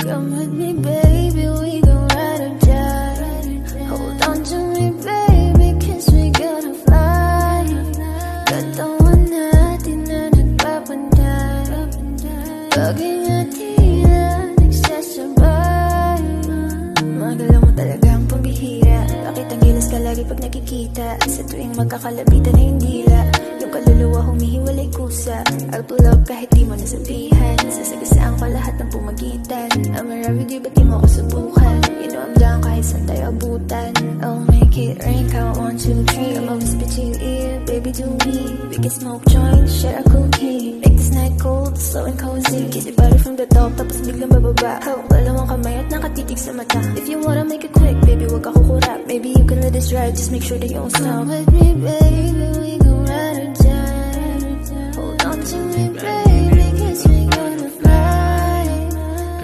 Come with me, baby, we gon' ride or die. Hold on to me, baby, kiss me, gonna fly. Katawan natin na nagpapantay, paging atila, nagsasabay. Magalaw mo talaga ang pambihira, bakit ang gilas ka lagi pag nakikita? Sa tuwing magkakalabitan na yung dila, yung kaluluwa humihiwalay kusa. I'll pull up kahit di mo nasabihan, sasagasaan ko lahat ng pumagitan. I'm around with you, ba't di mo ako subukan? You know I'm down kahit saan tayo abutan. I'll make it rain, count 1, 2, 3. I'ma whisper to your ear, baby do me. We can smoke joints, share a cookie. Make this night cold, slow and cozy. Kiss your body from the top, tapos biglang bababa. Dalawang kamay at nakatitig sa mata. If you wanna make it quick, baby, wag ka kukurap. Maybe you can let this ride, just make sure that you don't stop. Come with me, baby, we gon' ride or die. Hold on to me, baby, kiss me, gonna fly.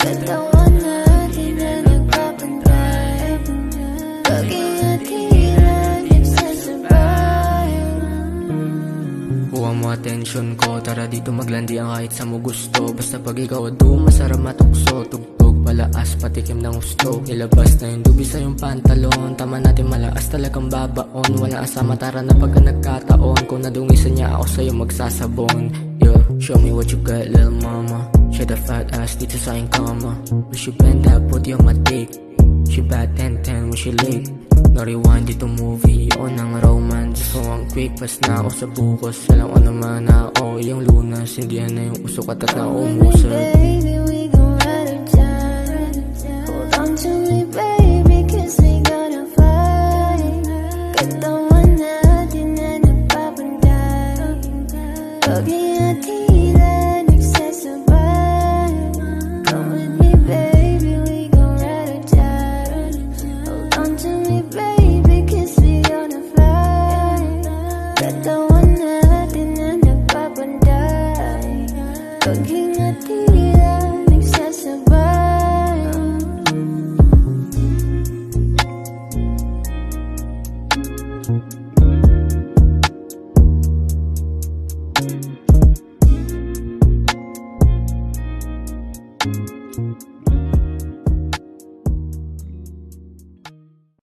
Katawan natin na nagpapantay, paging atila, nagsasabay. Kuha mo atensyon ko, tara dito maglandian kahit sa mo gusto. Basta pag ikaw ado, masarap matukso. Tugtog, palaas, patikim ng gusto. Ilabas na yung dubi sa yung pantalon. Tama natin malakas talagang babaon. Wala asama, tara na pagka nagkataon. Kung nadungisan niya ako sa'yo magsasabon. Yeah, show me what you got, little mama. Share the fat ass dito sa aking kama. Wish you bend that booty on my dick. She bad 10-10 when she late. No rewind dito movie o ng romance. So ang quick pass na ako sa bukos. Alam ko naman na ako yung lunas. Hindi yan na yung usok at naumusap.